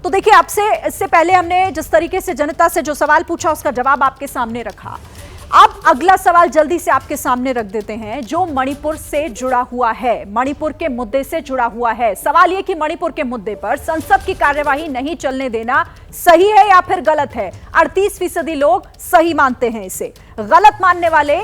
तो देखिए, आपसे इससे पहले हमने जिस तरीके से जनता से जो सवाल पूछा उसका जवाब आपके सामने रखा। अब अगला सवाल जल्दी से आपके सामने रख देते हैं, जो मणिपुर से जुड़ा हुआ है, मणिपुर के मुद्दे से जुड़ा हुआ है। सवाल यह कि मणिपुर के मुद्दे पर संसद की कार्यवाही नहीं चलने देना सही है या फिर गलत है। 38% लोग सही मानते हैं इसे, गलत मानने वाले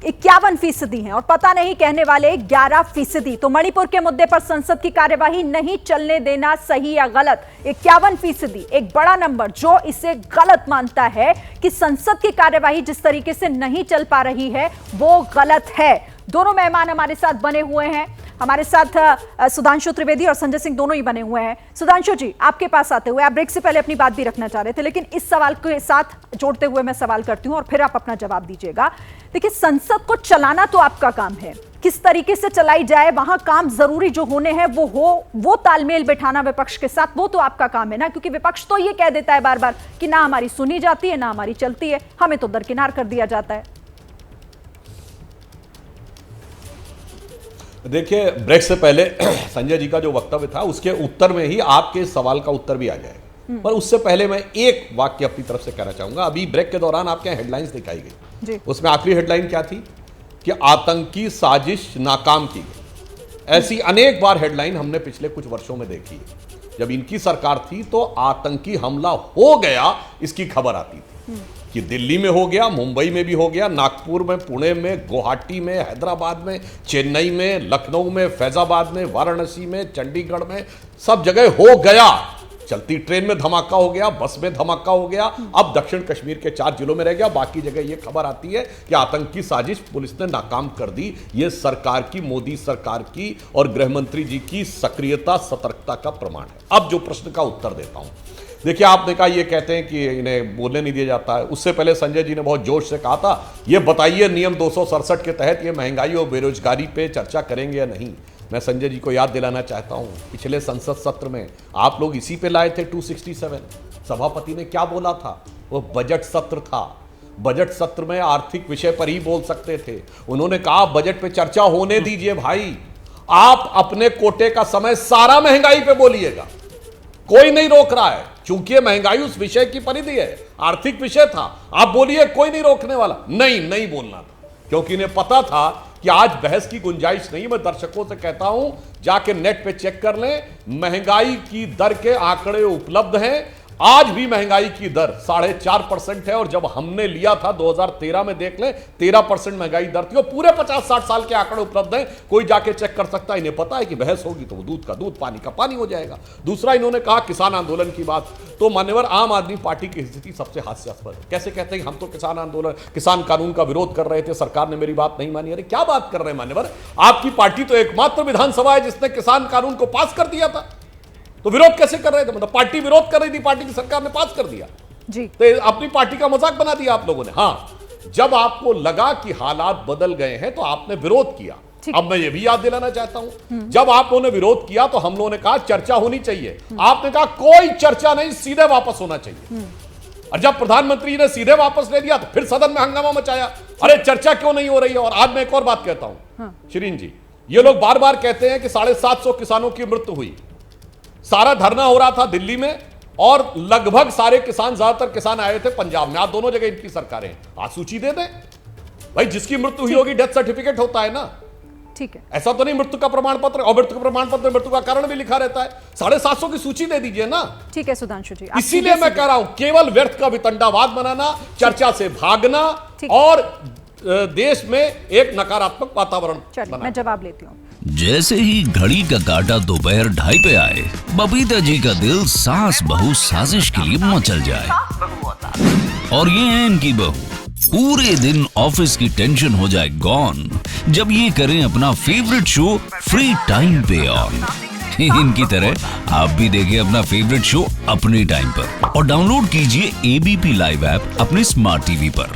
51% हैं और पता नहीं कहने वाले 11%। तो मणिपुर के मुद्दे पर संसद की कार्यवाही नहीं चलने देना सही या गलत, 51%, एक बड़ा नंबर जो इसे गलत मानता है कि संसद की कार्यवाही जिस तरीके से नहीं चल पा रही है वो गलत है। दोनों मेहमान हमारे साथ बने हुए हैं, हमारे साथ सुधांशु त्रिवेदी और संजय सिंह दोनों ही बने हुए हैं। सुधांशु जी, आपके पास आते हुए, आप ब्रेक से पहले अपनी बात भी रखना चाह रहे थे, लेकिन इस सवाल के साथ जोड़ते हुए मैं सवाल करती हूं और फिर आप अपना जवाब दीजिएगा। देखिए, संसद को चलाना तो आपका काम है, किस तरीके से चलाई जाए, वहां काम जरूरी जो होने हैं वो तालमेल बैठाना विपक्ष के साथ, वो तो आपका काम है ना, क्योंकि विपक्ष तो ये कह देता है बार बार कि ना हमारी सुनी जाती है ना हमारी चलती है, हमें तो दरकिनार कर दिया जाता है। देखिए, ब्रेक से पहले संजय जी का जो वक्तव्य था उसके उत्तर में ही आपके सवाल का उत्तर भी आ जाएगा, पर उससे पहले मैं एक वाक्य अपनी तरफ से कहना चाहूंगा। अभी ब्रेक के दौरान आपके हेडलाइंस दिखाई गई, उसमें आखिरी हेडलाइन क्या थी कि आतंकी साजिश नाकाम की गई। ऐसी अनेक बार हेडलाइन हमने पिछले कुछ वर्षों में देखी है। जब इनकी सरकार थी तो आतंकी हमला हो गया इसकी खबर आती थी कि दिल्ली में हो गया, मुंबई में भी हो गया, नागपुर में, पुणे में, गुवाहाटी में, हैदराबाद में, चेन्नई में, लखनऊ में, फैजाबाद में, वाराणसी में, चंडीगढ़ में, सब जगह हो गया। चलती ट्रेन में धमाका हो गया, बस में धमाका हो गया, अब दक्षिण कश्मीर के 4 जिलों में रह गया, बाकी जगह यह खबर आती है कि आतंकी साजिश पुलिस ने नाकाम कर दी। यह सरकार की, मोदी सरकार की और गृह मंत्री जी की सक्रियता, सतर्कता का प्रमाण है। अब जो प्रश्न का उत्तर देता हूं, देखिए, आपने कहा ये कहते हैं कि इन्हें बोलने नहीं दिया जाता है। उससे पहले संजय जी ने बहुत जोश से कहा था, ये बताइए नियम 267 के तहत ये महंगाई और बेरोजगारी पे चर्चा करेंगे या नहीं। मैं संजय जी को याद दिलाना चाहता हूं, पिछले संसद सत्र में आप लोग इसी पे लाए थे 267। सभापति ने क्या बोला था? वो बजट सत्र था, बजट सत्र में आर्थिक विषय पर ही बोल सकते थे। उन्होंने कहा बजट पे चर्चा होने दीजिए भाई, आप अपने कोटे का समय सारा महंगाई पे बोलिएगा, कोई नहीं रोक रहा है। चूंकि महंगाई उस विषय की परिधि है, आर्थिक विषय था, आप बोलिए, कोई नहीं रोकने वाला। नहीं बोलना था, क्योंकि इन्हें पता था कि आज बहस की गुंजाइश नहीं। मैं दर्शकों से कहता हूं, जाके नेट पे चेक कर लें, महंगाई की दर के आंकड़े उपलब्ध हैं। आज भी महंगाई की दर 4.5% है और जब हमने लिया था 2013 में देख लें 13% महंगाई दर थी और पूरे 50-60 साल के आंकड़े उपलब्ध हैं, कोई जाके चेक कर सकता है। इन्हें पता है कि बहस होगी तो दूध का दूध, पानी का पानी हो जाएगा। दूसरा, इन्होंने कहा किसान आंदोलन की बात, तो मान्यवर आम आदमी पार्टी की स्थिति सबसे हास्यास्पद है। कैसे कहते हैं हम तो किसान आंदोलन, किसान कानून का विरोध कर रहे थे, सरकार ने मेरी बात नहीं मानी। अरे क्या बात कर रहे हैं मान्यवर, आपकी पार्टी तो एकमात्र विधानसभा है जिसने किसान कानून को पास कर दिया था, तो विरोध कैसे कर रहे थे? मतलब पार्टी विरोध कर रही थी, पार्टी की सरकार ने पास कर दिया जी, तो अपनी पार्टी का मजाक बना दिया आप लोगों ने। हाँ, जब आपको लगा कि हालात बदल गए हैं तो आपने विरोध किया। अब मैं ये भी याद दिलाना चाहता हूं, जब आप लोगों ने विरोध किया तो हम लोगों ने कहा चर्चा होनी चाहिए, आपने कहा कोई चर्चा नहीं, सीधे वापस होना चाहिए। और जब प्रधानमंत्री ने सीधे वापस ले लिया तो फिर सदन में हंगामा मचाया, अरे चर्चा क्यों नहीं हो रही है। और आज मैं एक और बात कहता हूं, शिरीन जी, ये लोग बार बार कहते हैं कि 750 किसानों की मृत्यु हुई। सारा धरना हो रहा था दिल्ली में और लगभग सारे किसान, ज्यादातर किसान आए थे पंजाब में। आज दोनों जगह इनकी सरकारें, आज सूची दे दें भाई, जिसकी मृत्यु हुई होगी डेथ सर्टिफिकेट होता है ना, ठीक है, ऐसा तो नहीं मृत्यु का प्रमाण पत्र, और मृत्यु का प्रमाण पत्र मृत्यु का कारण भी लिखा रहता है। 750 की सूची दे दीजिए ना। ठीक है सुधांशु जी, इसीलिए मैं कह रहा हूं, केवल व्यर्थ का वितंडावाद बनाना, चर्चा से भागना और देश में एक नकारात्मक वातावरण बनाना। मैं जवाब लेती हूं। जैसे ही घड़ी का काटा दोपहर 2:30 पे आए, बबीता जी का दिल सास बहू साजिश के लिए मचल जाए। और ये है इनकी बहू, पूरे दिन ऑफिस की टेंशन हो जाए गॉन जब ये करें अपना फेवरेट शो फ्री टाइम पे ऑन। इनकी तरह आप भी देखिए अपना फेवरेट शो अपने टाइम पर और डाउनलोड कीजिए एबीपी लाइव ऐप अपने स्मार्ट टीवी पर।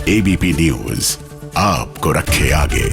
एबीपी न्यूज आपको रखे आगे।